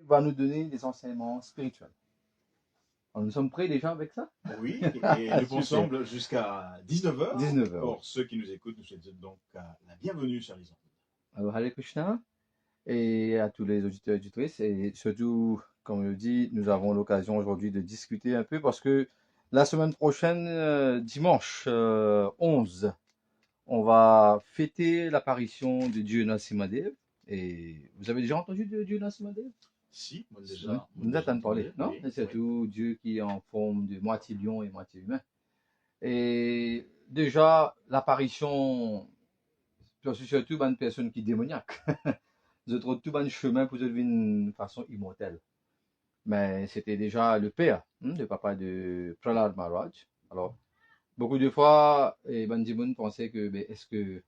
va nous donner des enseignements spirituels. Alors, nous sommes prêts déjà avec ça? Oui, et nous Super. ensemble jusqu'à 19h. 19h. Pour ceux qui nous écoutent, nous souhaitons donc la bienvenue sur les ondes. Alors, Hare Krishna et à tous les auditeurs et auditrices. Et surtout, comme je le dis, nous avons l'occasion aujourd'hui de discuter un peu parce que la semaine prochaine, dimanche 11, on va fêter l'apparition de Dieu Narasimhadev. Et vous avez déjà entendu de Dieu Narasimhadev? Si, moi Oui, déjà, moi vous déjà entendez parler, entendu, non? oui, Et oui. surtout Dieu qui est en forme de moitié lion et moitié humain. Et déjà, l'apparition, c'est surtout une personne qui est démoniaque. Je trouve tout un chemin pour devenir une façon immortelle. Mais c'était déjà le père, le papa de Prahlad Maharaj. Alors, beaucoup de fois, Bandimoun pensait que, est-ce que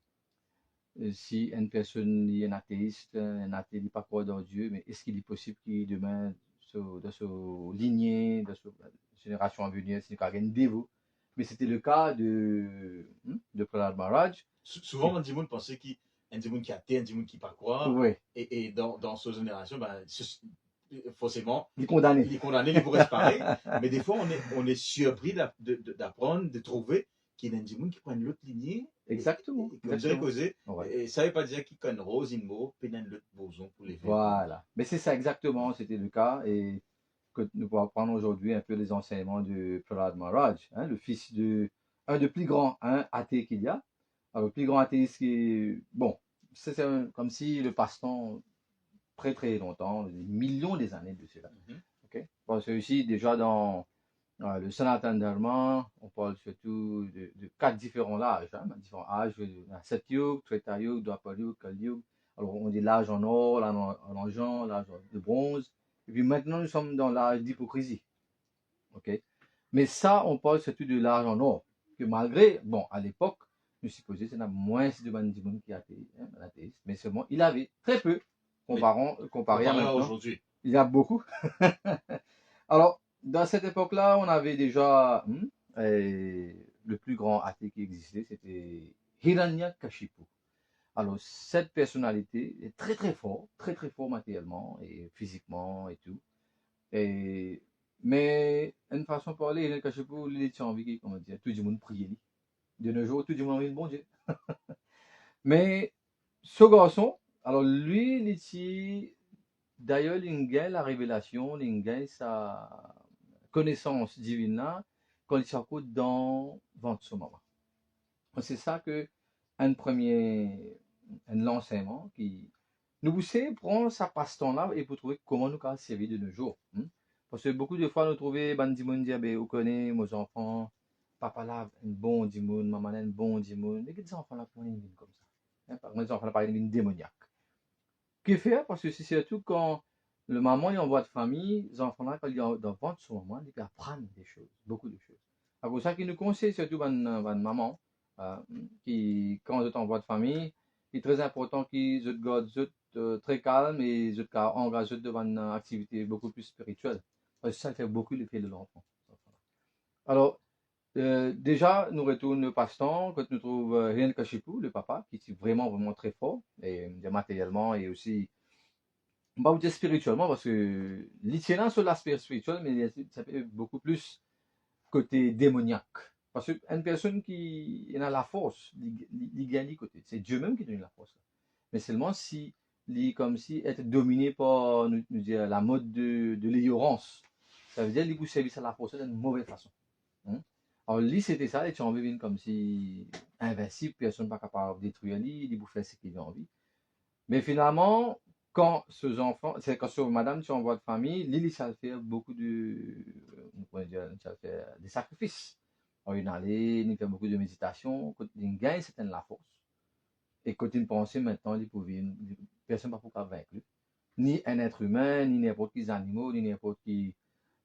si une personne est un athéiste, un athée n'est pas croire dans Dieu, mais est-ce qu'il est possible qu'il demain, dans sa lignée, dans sa génération à venir, c'est quelqu'un de dévot? Mais c'était le cas de Prahlad Maharaj. Souvent, on dit monde pensait qu'il un démon qui a athée, un démon qui pas quoi. Oui, Et dans cette génération, forcément, il est condamné. il est condamné, il pourrait se parer. Mais des fois, on est surpris d'apprendre, de trouver qu'il y a un démon qui prend une autre lignée. Exactement. Et comme dirait causé, Ouais. et ça ne veut pas dire qu'il connaît rose, une mot, puis un autre boson pour les faire. Voilà. Mais c'est ça exactement, c'était le cas. Et que nous pourrons prendre aujourd'hui un peu les enseignements de Prahlad Maharaj, le fils de un des plus grands athées qu'il y a. Alors, le plus grand athéiste qui est, bon, c'est comme si le passe-temps très très longtemps, des millions des années de cela. Okay? Parce que ici, déjà dans le Sanatana Dharma, on parle surtout de quatre différents âges, différents âges, Satyug, Treta Yuga, Dwapar Yuga, Kali Yuga. Alors on dit l'âge en or, l'âge en argent, l'âge de bronze. Et puis maintenant nous sommes dans l'âge d'hypocrisie. Okay? Mais ça, on parle surtout de l'âge en or. Que malgré, bon, à l'époque, je supposais qu'il y en a moins de bandimons qui athéistes, mais seulement il avait très peu comparé à maintenant. Aujourd'hui. Il y a beaucoup. Alors, dans cette époque-là, on avait déjà le plus grand athée qui existait, c'était Hiranyakashipu. Alors, cette personnalité est très très fort matériellement et physiquement et tout. Et, mais, une façon de parler, Hiranyakashipu, il était envie, comment dire, tout le monde priait. De nos jours, tout le monde a envie de bon Dieu. Mais, ce garçon, alors lui, il était, d'ailleurs, il gagne la révélation, il gagne sa connaissance divine là, quand il s'écoute dans Ventsumama. C'est ça que un premier un l'enseignement qui nous pousse prendre sa passe-temps là et pour trouver comment nous faire servir de nos jours. Parce que beaucoup de fois nous trouvons bandimon dire ben vous connaissez mes enfants, papa là un bon dimon, maman là un bon dimon, mais que enfants là pour une comme ça. Par exemple, les enfants là par une démoniaque. Que faire? Parce que c'est surtout quand le maman est en voie de famille, les enfants là, quand ils sont dans le ventre, son maman, ils apprennent des choses, beaucoup de choses. C'est pour ça qu'il nous conseille surtout une maman, qui, quand ils sont en voie de famille, il est très important qu'ils se gardent très calme et ils soient engagés dans une activité beaucoup plus spirituelle. Parce que ça fait beaucoup l'effet de l'enfant. Alors, déjà, nous retournons au passe-temps quand nous trouvons Hiranyakashipu, le papa, qui est vraiment, vraiment très fort, et matériellement et aussi on va vous dire spirituellement parce que l'Itien sur l'aspect spirituel, mais ça fait beaucoup plus côté démoniaque. Parce qu'une personne qui a la force, il gagne côté. C'est Dieu même qui donne la force. Mais seulement si, comme si être dominé par nous dire, la mode de l'ignorance. Ça veut dire qu'il vous servir à la force d'une mauvaise façon. Alors, lui, c'était ça, et tu en veux comme si invincible, personne pas capable de détruire lui, il vous faire ce qu'il a envie. Mais finalement, quand ces enfants, c'est quand sur madame, tu envoies de famille, Lily, ça fait beaucoup ça fait des sacrifices. Alors, il allait, il fait beaucoup de méditation, quand il gagne certaine la force. Et quand il pense maintenant, il pouvait, personne ne peut pas vaincre lui. Ni un être humain, ni n'importe qui animaux, ni n'importe qui,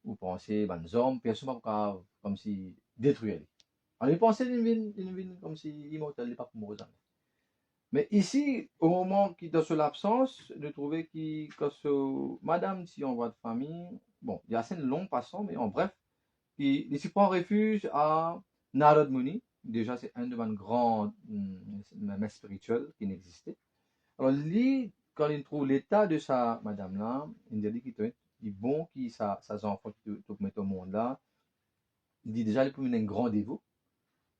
vous pensez, ben, hommes, personne ne peut pas, comme si, détruire lui. Alors, il pensait une vie comme si immortel, il n'est pas pour mourir jamais. Mais ici, au moment qui dans l'absence, de trouver que madame, si on voit de famille, bon, il y a assez de long passant, mais en bref, il s'y prend refuge à Narad Muni. Déjà, c'est un de mes grands maîtres spirituels qui n'existait. Alors, lui, quand il trouve l'état de sa madame là, il dit qu'il est bon qui sa enfant qui te met au monde là, il dit déjà il peut mener un grand dévot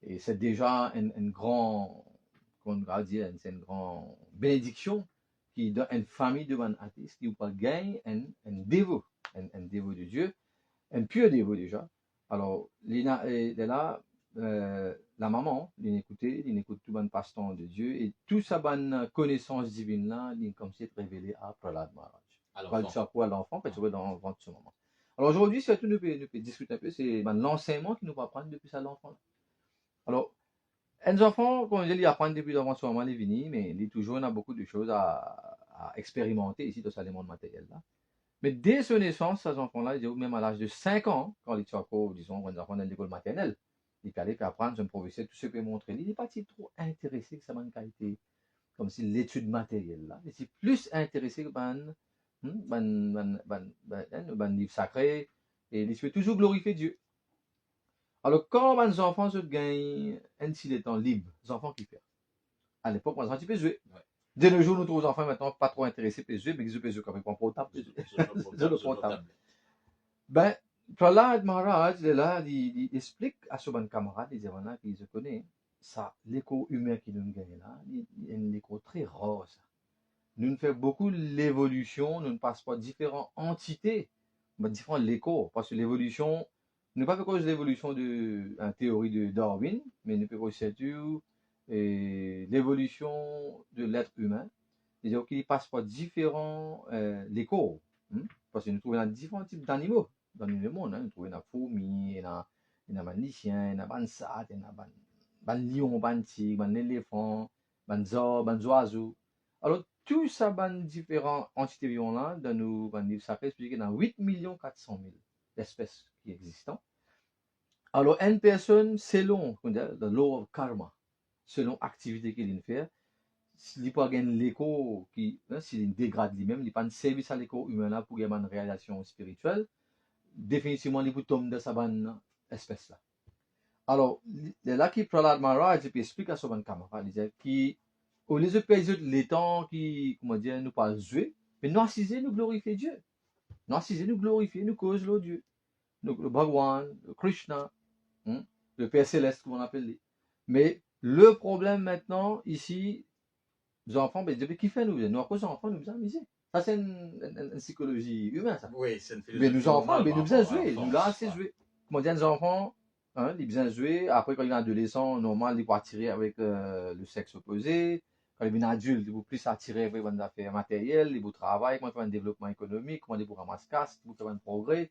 et c'est déjà un grand qu'on va dire c'est une grande bénédiction qui dans une famille de un artiste qui peut gagner un dévot, un dévot de Dieu, un pur dévot déjà. Alors Lina est là la maman, il écoute tout bon pasteur de Dieu et toute sa bonne connaissance divine là, il comme c'est révélé après la mariage. À Pas le l'enfant. chapeau à l'enfant, parce que dans ce moment. Alors aujourd'hui, c'est tout nous peut discuter un peu, c'est l'enseignement qui nous va prendre depuis ça l'enfant. Alors, les enfants, comme je dis, ils apprennent depuis avant ce moment, les vini, mais il toujours on a beaucoup de choses à expérimenter ici dans ce monde matériel là. Mais dès son naissance, ces enfants-là, même à l'âge de 5 ans, quand ils sont encore, disons, quand ils apprennent à l'école maternelle, ils peuvent aller apprendre, un professeur, tout ce qu'il peut montrer. Il n'est pas trop intéressé que ça manque qualité, comme si l'étude matérielle là. Il est plus intéressé que livre sacré, et il veut toujours glorifier Dieu. Alors, quand les enfants se gagnent un petit temps libre, les enfants qui font. À l'époque, on a un petit peu joué. Ouais. De nos jours, nous trouvons les enfants maintenant pas trop intéressés par jouer, mais ils jouent comme un portable. Le portable. Ben, Prahlad Maharaj, là, il explique à ce bon camarade, il dit, voilà, qu'il se connaît, ça, l'écho humain qui nous gagne là, il y a un écho très rare, ça. Nous faisons beaucoup l'évolution, nous ne passons pas différentes entités, mais différents échos, parce que l'évolution, nous pas fait cause de l'évolution de la théorie de Darwin, mais nous faisons aussi l'évolution de l'être humain, c'est-à-dire qu'il passe par différents échos, parce que nous trouvons différents types d'animaux dans le monde, nous trouvons des fourmis, il y a des chiens, il y a des sats, il y a des lions, des tigres, des éléphants, des oiseaux. Alors, tout ça, les différentes entités vivantes là, dans nos livres sacrés, expliquent qu'il y a 8 400 000 espèces qui existent. Alors, une personne, selon the law of karma, selon l'activité qu'il fait, s'il peut gagner l'écho qui, s'il dégrade lui-même, il n'a pas de service à l'écho humain là pour gagner une réalisation spirituelle, définitivement, il peut tomber dans sa bonne espèce là. Alors, là qui Prahlad Maharaj explique à son camarade, il dit qu'au lieu de payer les temps qui, comment dire, nous pas jouer, mais nous assiser, nous glorifier Dieu. Nous assiser, nous glorifier, nous cause le Dieu. Le Bhagwan, le Krishna, le Père Céleste, comme on appelle. Mais le problème maintenant, ici, les enfants, ben, qui fait nous? Nous, à cause des enfants, nous amuser. Ça, c'est une psychologie humaine, ça. Oui, c'est une Mais philosophie nous enfants, mais nous normale besoin jouer. Nous là, assez jouer. Comment dire, les enfants, ils besoin jouer. Après, quand il est adolescent, normal, il peut attirer avec le sexe opposé. Quand il est adulte, il peut plus attirer avec des affaires matérielles, il peut travailler, comment faire un développement économique, comment il peut ramasser casse, il peut faire un progrès.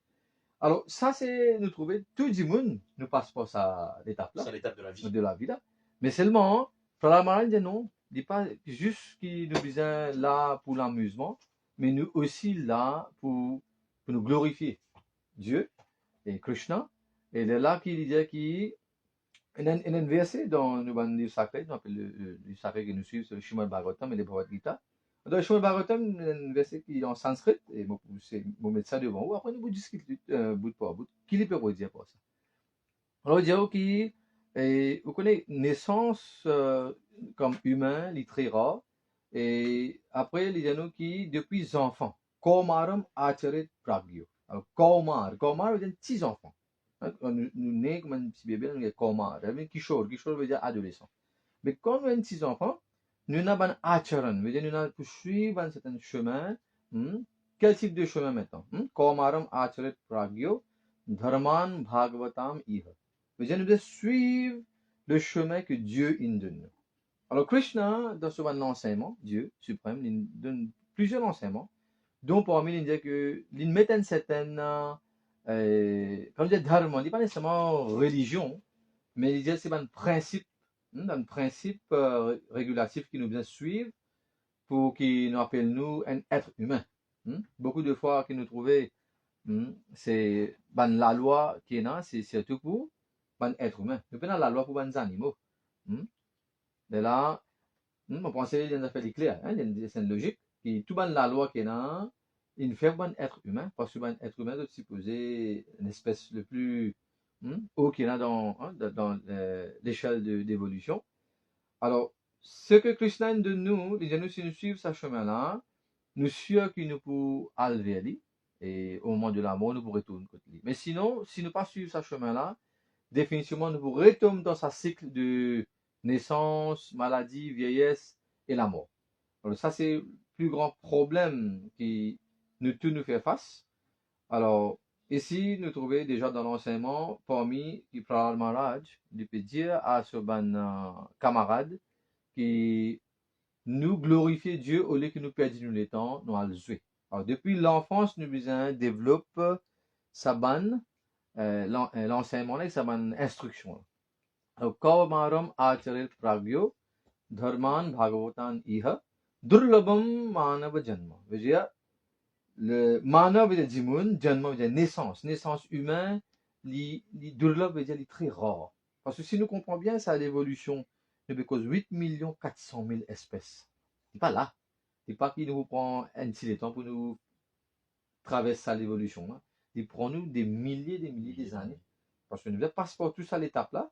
Alors, ça, c'est, nous trouver, tout le monde ne passe pas à l'étape là. C'est l'étape de la vie. De la vie là. Mais seulement, Frère Marin dit non, il dit pas juste qu'il nous besoin là pour l'amusement, mais nous aussi là pour nous glorifier Dieu et Krishna. Et c'est là qu'il dit qu'il y a un verset dans le livre sacré, on appelle le livre sacré que nous suivons, c'est le Srimad Bhagavatam et le Bhagavad Gita. Dans le Srimad Bhagavatam, il y a un verset qui est en sanskrit, et vous mettez ça devant vous, après nous discutons bout par bout. Qui peut redire pour ça? Alors, il dit et vous connaissez naissance comme humain, il est très rare. Et après, il y a qui, depuis enfant, Kaumaram Acharit Pragyo. Alors, Kaumar veut dire petits enfants. Nous nés comme un petit bébé, nous avons Kaumar. Ça veut dire Kishore veut dire adolescent. Mais quand nous avons petits enfants, nous avons un Acharan, veut dire nous avons pour suivre un certain chemin. Quel type de chemin maintenant? Kaumaram Acharit Pragyo, Dharman Bhagavatam Iha. Nous devons suivre le chemin que Dieu nous donne. Alors Krishna, dans ce enseignement, Dieu suprême, il donne plusieurs enseignements, dont parmi il dit que il met une certaine, comme dit dharma, il dit pas nécessairement religion, mais il dit c'est un principe régulatif qui nous vient suivre pour qu'il nous appelle nous un être humain. Beaucoup de fois qu'il nous trouvait, c'est la loi qui est là, c'est surtout pour un être humain. Nous prenons la loi pour les animaux. De là, on pense qu'il y a une affaire claire, c'est une logique. Et tout la loi qui est là, il fait un être humain, parce que un être humain doit supposer une espèce le plus haut qui est là dans l'échelle d'évolution. Alors, ce que Krishna de nous, si nous suivons ce chemin-là, nous sûrs que nous pouvons aller vers lui, et au moment de la mort, nous pourrons retourner contre lui. Mais sinon, si nous ne pas suivre ce chemin-là, définitivement, nous pourrons retomber dans ce cycle de naissance, maladie, vieillesse et la mort. Alors ça, c'est le plus grand problème qui nous tous nous fait face. Alors, ici, nous trouvons déjà dans l'enseignement, parmi qui prend le mariage, il peut dire à ce camarade qui nous glorifier Dieu au lieu que nous perdons le temps, nous allons jouer. Alors, depuis l'enfance, nous développe sa bonne l'enseignement là, sa bonne instruction. Alors, Kavamaram Acharil Pragyo, Dharman Bhagavatan Iha, Durlabam Manava Janma. Veut dire, le Manav veut dire Jimun, Janma veut dire naissance. Naissance humaine, Durlab veut dire très rare. Parce que si nous comprenons bien, ça a l'évolution de cause 8 400 000 espèces. C'est pas là. C'est pas qu'il nous prend un petit temps pour nous traverser l'évolution. Hein. Il prend nous des milliers des années. Parce que nous devons passer par tout ça l'étape là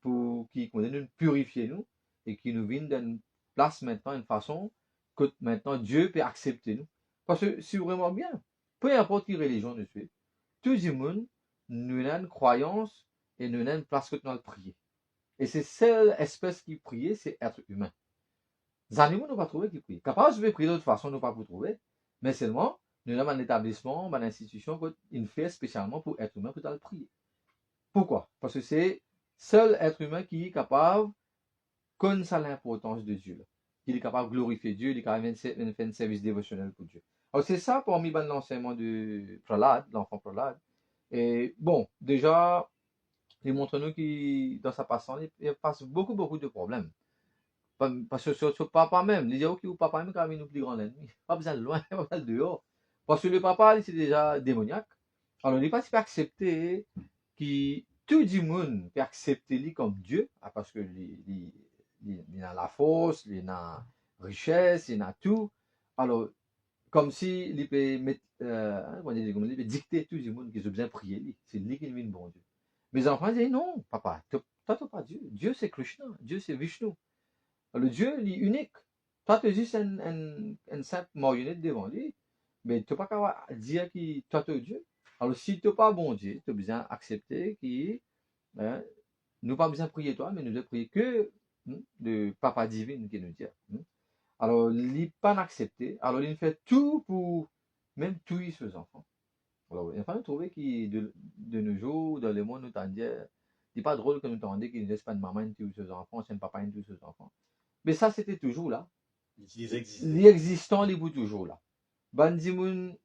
pour qu'il nous purifier nous et qu'il nous vienne d'une place maintenant, une façon que maintenant Dieu peut accepter nous. Parce que si vraiment bien, peu importe quelle religion nous suivons, tout le monde, nous avons une croyance et nous avons une place que nous allons prier. Et c'est seule espèce qui prie, c'est être humain. Les animaux n'ont pas trouvé qui prient. Capable de prier d'autre façon, nous pas pour trouver. Mais seulement, nous avons un établissement, une institution qui fait spécialement pour être humain pour aller prier. Pourquoi? Parce que c'est seul être humain qui est capable de connaître l'importance de Dieu. Il est capable de glorifier Dieu, il est capable de faire un service dévotionnel pour Dieu. Alors c'est ça pour moi l'enseignement de Prahlad, l'enfant Prahlad. Et bon, déjà, il montre nous qu'il, dans sa passant, il passe beaucoup de problèmes. Parce que sur papa même, il dit ok, papa même quand même nous plus grand l'ennemi. Pas besoin de loin, pas besoin de dehors. Parce que le papa, il c'est déjà démoniaque. Alors, il n'est pas si accepter que tout le monde peut accepter lui comme Dieu, parce que il a la force, il a la richesse, il a tout. Alors, comme si il peut mettre, il peut dicter tout le monde qui a besoin de prier lui. C'est lui qui est le bon Dieu. Mes enfants disent non, papa, toi, tu n'as pas Dieu. Dieu, c'est Krishna. Dieu, c'est Vishnu. Le Dieu, il est unique. Toi, tu es juste une simple marionnette devant lui. Mais tu n'as pas qu'à dire que toi, tu es Dieu. Alors, si tu n'es pas bon Dieu, tu as besoin d'accepter que nous pas besoin de prier toi, mais nous devons prier que le Papa divin qui nous dit. Alors, il n'est pas accepté. Alors, il fait tout pour même tuer ses enfants. Alors, il faut trouver que de nos jours, dans le monde, nous t'en dire, c'est pas drôle que nous t'en dire qu'il ne laisse pas de maman tuer ses enfants, c'est un papa qui tue ses enfants. Mais ça, c'était toujours là. Ils existaient. Les existants, les bouts toujours là. Bandimoun,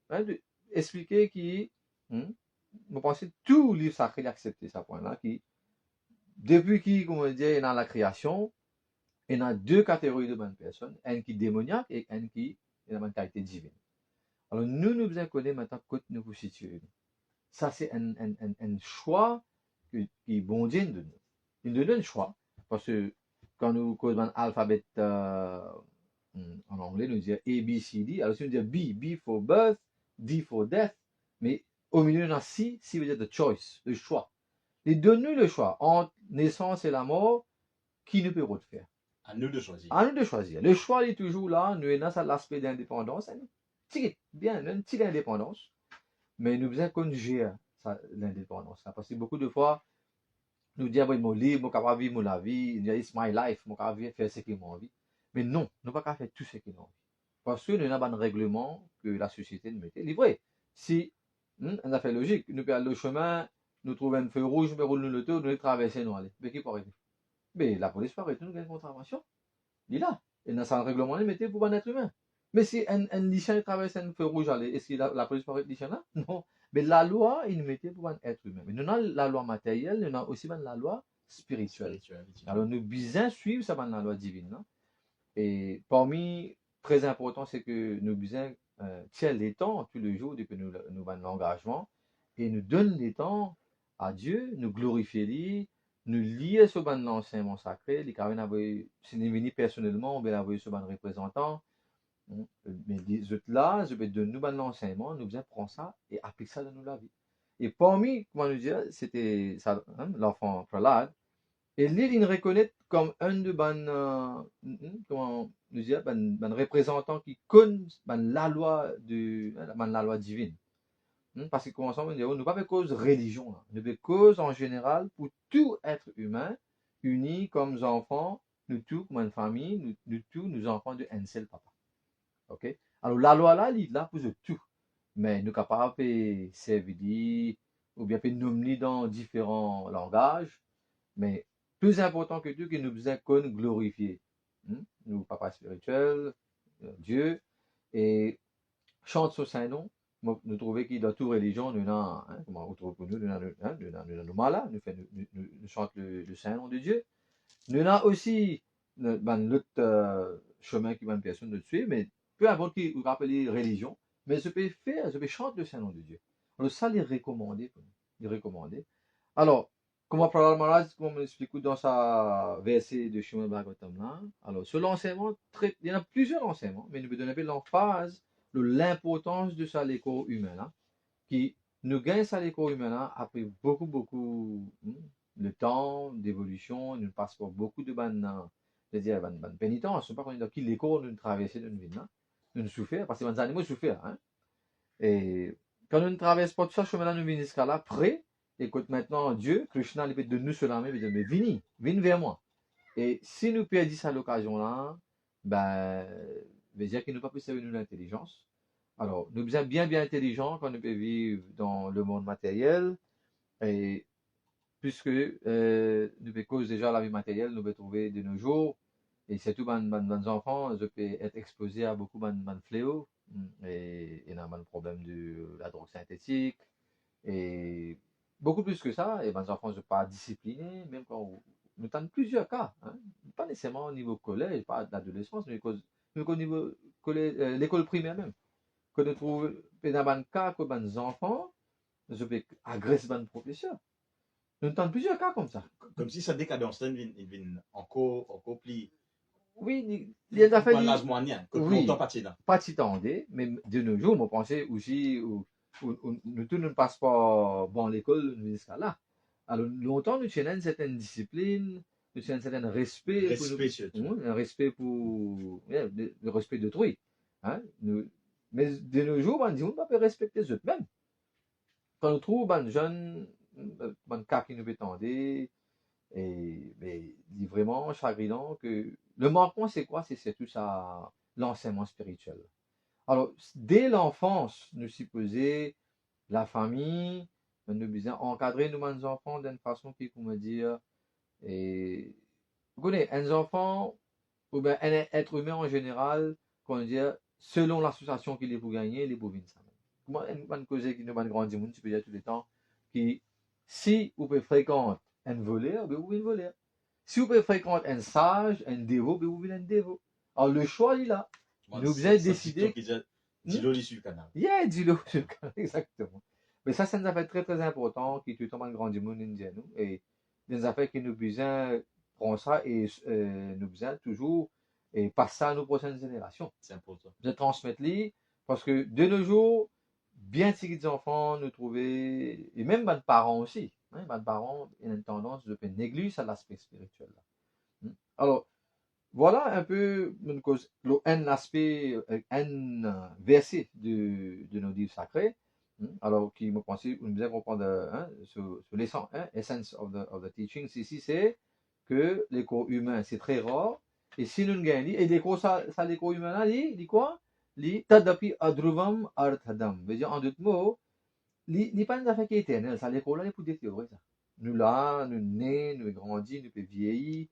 expliquer qui, je pense que tout livre sacré accepté ça point là, qui, depuis qui, comme on dit, il y a la création, il y a deux catégories de bonnes personnes, un qui est démoniaque et un qui est une qualité divine. Alors, nous devons connaître maintenant que nous vous situons. Ça, c'est un choix qui est bon Dieu de nous. Il nous donne un choix, parce que quand nous codons l'alphabet en anglais, nous disons A, B, C, D. Alors, si nous disons B for birth, D for death, mais au milieu, on a C veut dire the choice, le choix. Il donne nous le choix entre naissance et la mort, qui ne peut pas faire. À nous de choisir. À nous de choisir. Le choix est toujours là, nous avons l'aspect d'indépendance, bien, une petite indépendance, mais nous devons conjuguer l'indépendance. Parce que beaucoup de fois, nous disons, je suis libre, je peux vivre ma vie, it's my life, je peux faire ce que j'ai envie. Mais non, nous ne pouvons pas faire tout ce que nous envie. Parce que nous avons un règlement que la société nous mettait. C'est vrai, si, on a fait logique, nous perdons le chemin, nous trouvons un feu rouge, nous roulons le tour, nous traversons, nous allons. Mais qui peut arrêter? Mais la police peut arrêter, nous gagnons une contravention. Il est là. Et dans un règlement, il mettait pour un être humain. Mais si un lycéen traverse un feu rouge, est-ce que la police peut arrêter le lycéen là? Non. Mais la loi, il nous mettait pour un être humain. Mais nous avons la loi matérielle, nous avons aussi la loi spirituelle. Alors nous bien suivre ça la loi divine. Non? Et parmi, très important, c'est que nous bien tiens les temps tous les jours depuis nous avons l'engagement et nous donne les temps à Dieu, nous glorifier lui, nous lier sur l'enseignement sacré, les carrément si nous venons personnellement, on va l'envoyer sur un représentant. Mais les autres là, je vais donner nous l'enseignement, nous prendre ça et appliquer ça dans la vie. Et parmi, comment nous dire, c'était l'enfant Prahlad, Et l'île, il reconnaît comme un de comment nous dire, représentant qui connaît la loi la loi divine. Parce que commençons à dire, nous pas de cause religion, là. Nous de cause en général pour tout être humain, unis comme enfants, nous tous comme une famille, nous tous, nous enfants de un seul papa. Ok? Alors la loi là, il est là pour tout. Mais nous sommes capables de servir ou bien de nommer dans différents langages. Mais plus important que tout, que nous besoin glorifier. Nous, papa spirituel, Dieu, et chante sur Saint-Nom. Nous trouvons qu'il dans toute religion, nous avons, comment on trouve pour nous, nous avons malades, nous chantons le Saint-Nom de Dieu. Nous avons aussi l'autre chemin qui va une personne de suivre, mais peu importe qui vous rappelez religion, mais je peux chanter le Saint-Nom de Dieu. Alors ça, il est recommandé pour nous. Il est recommandé. Alors, comment Prahlad Maharaj, comme on explique dans sa verset de Srimad Bhagavatam là, alors sur l'enseignement, il y en a plusieurs enseignements, mais nous devons donner l'emphase de l'importance de ça l'écho humain là, qui nous gagne ça l'écho humain là après beaucoup de temps d'évolution, nous passons par beaucoup de pénitence, pas qu'on est dans qui l'écho nous traverser de vie là, nous souffrir parce que les animaux souffrent, hein. Et quand nous ne traversons pas tout ça, chemin là nous venons jusqu'à là, près. Écoute, maintenant, Dieu, Krishna, il peut de nous cela même, il dit, mais viens vers moi. Et si nous perdons à l'occasion-là, ben, veut dire qu'il ne peut pas plus servir nous l'intelligence. Alors, nous sommes bien intelligents quand nous pouvons vivre dans le monde matériel. Et puisque nous pouvons cause déjà la vie matérielle, nous pouvons trouver de nos jours, et surtout les enfants, je peux être exposé à beaucoup de fléaux, et il y a un problème de la drogue synthétique, et beaucoup plus que ça, et les enfants ne sont pas disciplinés, même quand nous avons plusieurs cas, hein, pas nécessairement au niveau collège, pas d'adolescence, mais au niveau l'école primaire même, que nous trouvons dans un cas que les enfants, je peux agresser les professeurs. Nous avons plusieurs cas comme ça. Comme si sa décadence vient encore plus. Oui, il y a Pas des l'âge moyen, que oui, longtemps pas là. pas si tendé, mais de nos jours, moi, pensais aussi, nous tous ne passe pas bon l'école jusqu'à là. Alors, longtemps, nous tenons une certaine discipline, nous tenons un certain respect. Respect surtout. Un respect pour, le respect d'autrui. Hein, mais de nos jours, on dit, on ne peut pas respecter les autres même. Quand nous trouvons un jeune, un cas qui nous est tendé, mais il est vraiment chagrinant que le manquement, c'est quoi? C'est tout ça, l'enseignement spirituel. Alors, dès l'enfance, nous supposons la famille, nous besoin encadrer nos enfants d'une façon qui, comment dire, et vous connaissez, un enfant, ou bien un être humain en général, comment dire, selon l'association qu'il est pour gagner, il est pour vivre ça. Moi, une cause qui nous grandi, tu peux dire tout le temps, qui, si vous pouvez fréquenter un voleur, ben vous pouvez voler. Si vous pouvez fréquenter un sage, un dévot, ben vous pouvez un dévot. Alors, le choix, il est là. Nous devons décider. Dis-le sur le canal. Yeah, dis-le sur le canal, exactement. Mais ça, c'est une affaire très important qui tout le monde grandit monde indien, nous. Et des affaires qui nous besoin prendre ça et nous besoin toujours et passer ça à nos prochaines générations. C'est important. De transmettre les parce que de nos jours, bien petits enfants nous trouver et même les parents aussi. Les parents ont une tendance de négliger l'aspect spirituel là. Alors, voilà un peu un aspect, un verset de nos livres sacrés. Alors, qui me pensait, vous devez comprendre sur l'essence, essence of the teaching. Ici, c'est que les corps humains, c'est très rare. Et si nous gagnons, et les corps, les corps humains, là, il dit quoi? Li tadapi adruvam arthadam. Veut dire, en d'autres mots, il n'est pas une affaire qui est éternelle. Ça, les corps là, il faut détériorer ça. Nous là, nous nés, nous grandis, nous vieillir.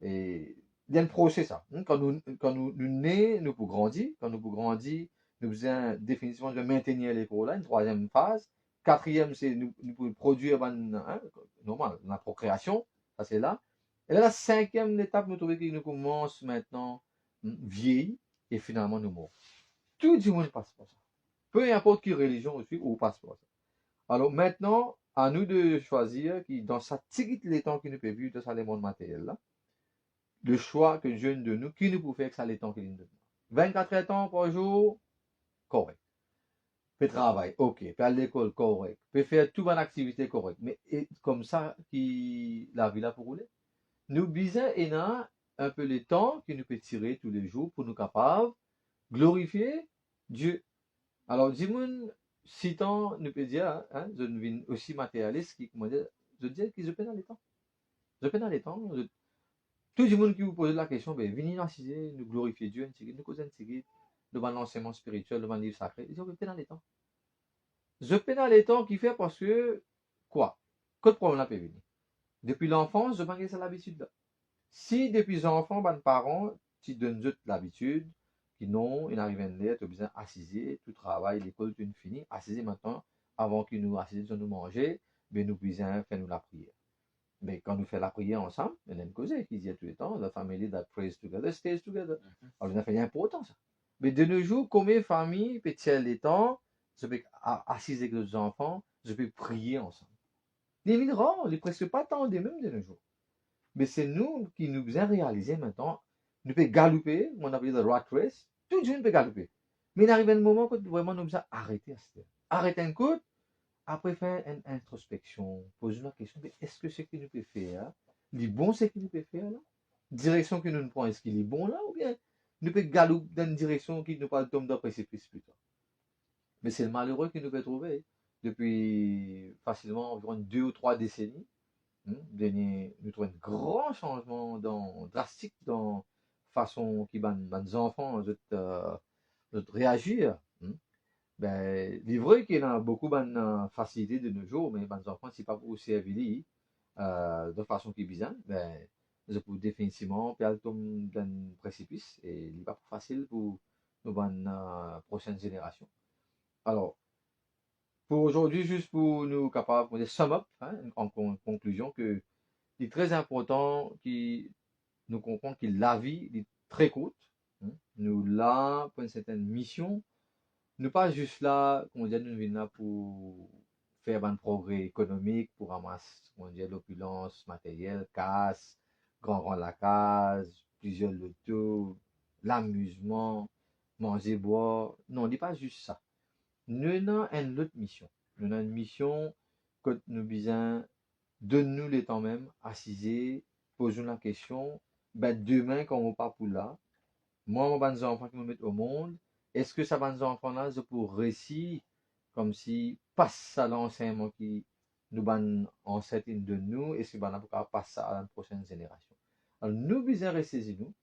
Et il y a un procès ça. Quand nous nés, nous pouvons grandir. Quand nous pouvons grandir, nous besoin définitivement de maintenir les là. Une troisième phase. Quatrième, c'est nous pouvons produire normal, la procréation. Ça, c'est là. Et là, la cinquième étape, nous trouvons que nous commence maintenant vieillir et finalement nous mourons. Tout le monde passe par ça. Peu importe quelle religion aussi, on passe par ça. Alors maintenant, à nous de choisir qui, dans sa petite les temps qui nous peut vivre dans le monde matériel là, le choix que Dieu de nous, qui nous peut faire que ça les temps qu'il nous donne. 24 temps par jour, correct. Peut travailler, ok. Peut aller à l'école, correct. Peut faire toute bonne activité, correct. Mais comme ça, qui la vie là pour rouler. nous besoin et un peu les temps que nous peut tirer tous les jours pour nous capables glorifier Dieu. Alors, dis-moi, si tant nous peut dire, hein, je ne viens aussi matérialiste qui, comment dire, je dis que je peux dans les temps. Je peux dans les temps. Tout le monde qui vous pose la question, ben, venez nous assiser, nous glorifier Dieu, nous causer devant l'enseignement spirituel, devant le livre sacré. Je peux dans les temps. Je peux dans les temps qui fait parce que, quoi? Que le problème peut venir? Depuis l'enfance, je pense que c'est l'habitude là. Si depuis l'enfant, ben, parents, tu donnes juste l'habitude, qui non, il arrive une lettre, tu as besoin d'assiser, tout travail, l'école, tu finis, assiser maintenant, avant qu'ils nous assisent, nous manger, ben, nous besoin faire nous la prière. Mais quand nous faisons la prière ensemble, on a une cause qui dit tout le temps, la famille that prays together stays together. Alors, on a fait important ça. Mais de nos jours, combien de familles peut-il les temps, je peux assiser avec les enfants, je peux prier ensemble. Les migrants, les presque pas tant des mêmes de nos jours. Mais c'est nous qui nous faisons réaliser maintenant, nous pouvons galoper, on appelle le rat race, tout le monde peut galoper. Mais il arrive un moment où vraiment nous devons arrêter à ce arrêter un coup, après faire une introspection, poser la question, est-ce que ce que nous pouvons faire, les bons ce que nous pouvons faire là, direction que nous nous prenons, est-ce qu'il est bon là, ou bien nous pouvons galoper dans une direction qui nous parle tomber dans le précipice plus tard. Mais c'est le malheureux que nous pouvons trouver depuis facilement environ 2 ou 3 décennies. Nous trouvons un grand changement drastique dans la façon que les enfants réagir. Ben, il est vrai qu'il y a beaucoup de facilité de nos jours, mais les enfants, si pas aussi avilis de façon qui est bizarre, ben, je peux définitivement perdre dans un précipice et il n'est pas facile pour nos prochaines générations. Alors, pour aujourd'hui, juste pour nous capables de sum up, hein, en conclusion, que il est très important que nous comprenions que la vie est très courte. Hein. Nous là pour une certaine mission. Nous pas juste là, comment dire, nous venons là pour faire un progrès économique, pour ramasser, comment dire, l'opulence matérielle, casse, grand la case, plusieurs lotos, l'amusement, manger, boire. Non, on n'est pas juste ça. Nous avons une autre mission. Nous avons une mission que nous besoin de nous les temps même, assiser, posons la question, ben demain, quand on part pour là, moi, mon bon enfant qui me met au monde, est-ce que ça bon enfant là, je pour réussir comme si passe à l'enseignement qui nous ban ancêtre de nous, et ce ban pour passer ça à la prochaine génération. Alors, nous besoin ressaisir nous,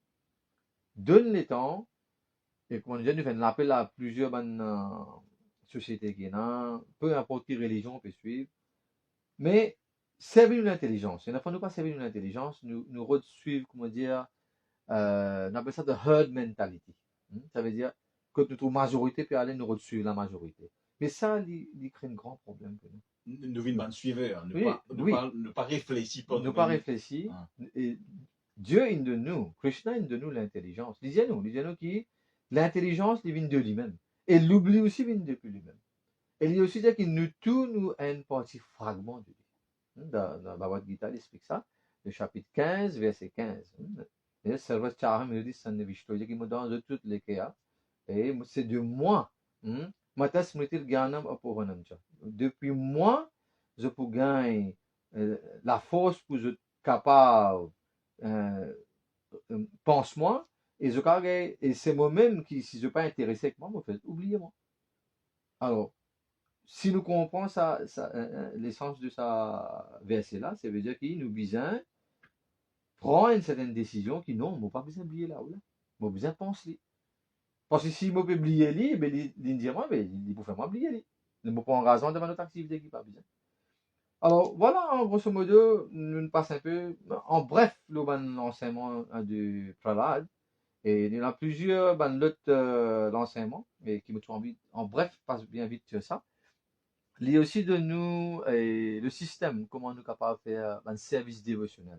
donne les temps, et comme on dit, nous faisons l'appel à plusieurs sociétés qui sont, peu importe quelle religion on peut suivre, mais servir l'intelligence. Il ne faut pas servir l'intelligence, nous suivre, comment dire, on appelle ça de herd mentality. Ça veut dire que notre majorité peut aller nous suivre la majorité. Mais ça, il crée un grand problème pour nous. Nous venons suivre, ne pas réfléchir. Ne pas réfléchir. Et Dieu est de nous, Krishna est de nous l'intelligence. Disons-nous qui l'intelligence vient de lui-même. Et l'oubli aussi vient depuis lui-même. Et il y a aussi dire qu'il nous tout nous un petit fragment de lui. Dans Bhagavad Gita, il explique ça, le chapitre 15, verset 15. Sarvachaham Hridissan Vishtoya qui me donne toutes les cas. Et c'est de moi. Matas Smritir Gyanam Apovanam. Depuis moi, je peux gagner la force pour être capable, pense-moi, et c'est moi-même qui, si je ne suis pas intéressé avec moi, me fait oublier moi. Alors, si nous comprenons l'essence de ce verset-là, ça veut dire qu'il nous besoin prend une certaine décision qui non, je pas besoin d'oublier là, je besoin de penser. Parce que si je peux oublier lui, ben il dit moi, ben il peut faire moi oublier lui. Je ne pas en raison devant notre activité qui pas besoin. Alors voilà, en grosso modo, nous passons un peu, en bref, l'enseignement de Prahlad. Et il y en a plusieurs l'enseignement, mais qui me trouvent en bref, passe bien vite sur ça. Il y a aussi de nous le système, comment nous sommes capables de faire un service dévotionnel.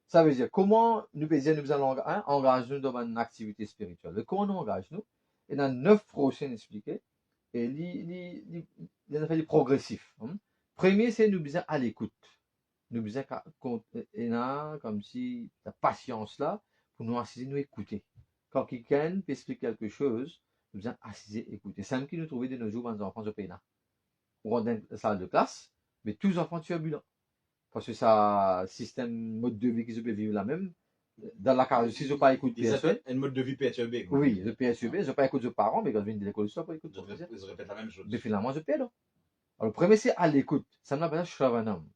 Ça veut dire comment nous allons engager nous dans une activité spirituelle. Et comment nous engageons-nous? Et dans 9 prochaines expliqués, et il y a fait progressif. Premier, c'est nous besoin à l'écoute. Nous besoin comme si la patience là, pour nous assiser, nous écouter. Quand quelqu'un explique quelque chose, nous besoin assiser, écouter. C'est ce qui nous trouve de nos jours, dans les enfants au pays là. On rentre dans la salle de classe, mais tous les enfants turbulents. parce que ça, système, mode de vie qu'ils peuvent vivre la même. Dans la case, si je pas écoute Ils personne, appellent un mode de vie perturbé. quoi. oui, le PSUB, je pas écoute de parents, mais quand je viens de l'école, je pas écoute Ils professeur. ils répètent la même chose. Mais finalement, je perds. Alors, le premier, c'est à l'écoute. Ça me l'appelle Shravanam.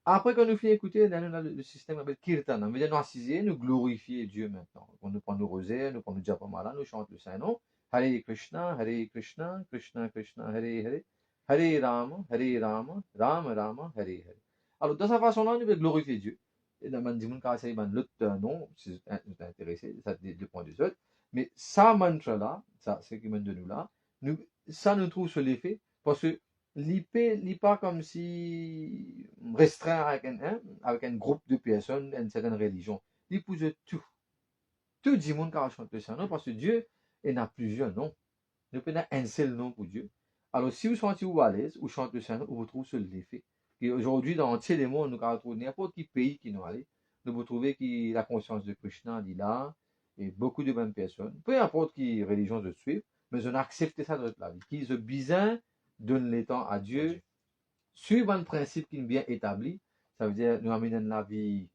Après, quand nous finissons d'écouter, on a le système appelle Kirtanam. On veut dire nous assiser, nous glorifier Dieu maintenant. On nous prend nos rosaires, nous prend nos japamala, nous chante le Saint-Nom. Hare Krishna, Hare Krishna, Krishna Krishna, Hare Hare. Hare Rama, Hare Rama, Rama Rama, Hare Hare. Alors, de cette façon-là, nous veut glorifier Dieu. Et dans le monde, quand c'est l'autre nom, si vous êtes intéressé, ça dépend des autres. Mais ça, mantra-là, ça, c'est qui mène de nous là, nous, ça nous trouve sur l'effet, parce que l'IP n'est pas comme si restreint avec un groupe de personnes, une certaine religion. Il pousse tout. Tout le monde qui chante le Saint-Nom, parce que Dieu, il a plusieurs noms. Il n'y a pas un seul nom pour Dieu. Alors, si vous sentez à l'aise, vous chantez le Saint-Nom, vous vous trouvez sur l'effet. Et aujourd'hui, dans entier les mondes, nous retrouvons n'importe quel pays qui nous allait, nous vous trouvez que la conscience de Krishna est là, et beaucoup de bonnes personnes, peu importe qui religion je suis, mais on a accepté ça dans notre vie, qui ont besoin donne le temps à Dieu, suivre un principe qui est bien établi, ça veut dire nous amener la vie,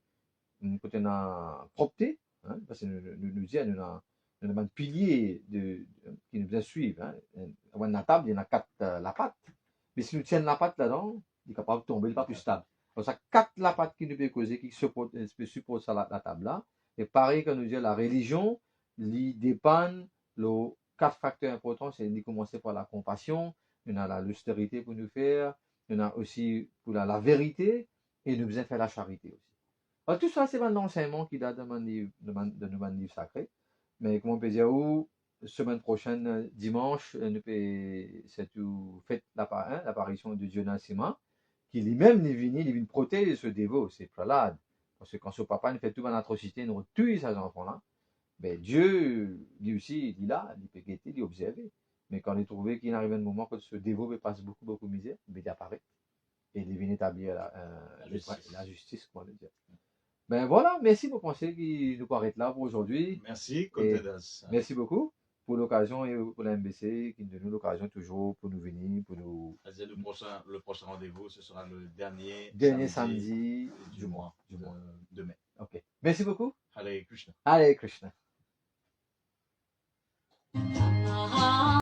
côté la propreté, hein, parce que nous disons, nous avons un pilier qui nous doit suivre. Hein. Avant la table, il y en a quatre la patte, mais si nous tiens la patte là-dedans, il est capable de tomber, il n'est pas plus stable. Donc, ça quatre la patte qui nous peut causer, qui supporte ça la table là. Et pareil, quand nous disons la religion, il dépend, les quatre facteurs importants, c'est de commencer par la compassion, il y a l'austérité pour nous faire, il y en a aussi pour la vérité, et nous besoin faire la charité aussi. Alors, tout ça, c'est un enseignement qui date de mon livre, de nos livres sacrés. Mais comme on peut dire, semaine prochaine, dimanche, nous c'est tout fait l'apparition de Dieu Nassima, qui lui-même est venu protéger ce dévot, c'est Pralad. Parce que quand son papa nous fait toute une atrocité, nous tue ces enfants-là, ben Dieu, lui aussi, il est là, il peut guetter, il observer. Mais quand il trouvait qu'il arrive un moment que ce dévot passe beaucoup de misère, ben, il apparaît. Et il vient établir la justice, comment le dire. Ben voilà, merci pour penser qu'il nous paraît là pour aujourd'hui. Merci, Et Contedas. merci beaucoup pour l'occasion et pour la MBC qui nous donne l'occasion toujours pour nous venir, pour nous. Le prochain rendez-vous, ce sera le dernier samedi du mois de mai. Ok. Merci beaucoup. Hare Krishna. Hare Krishna.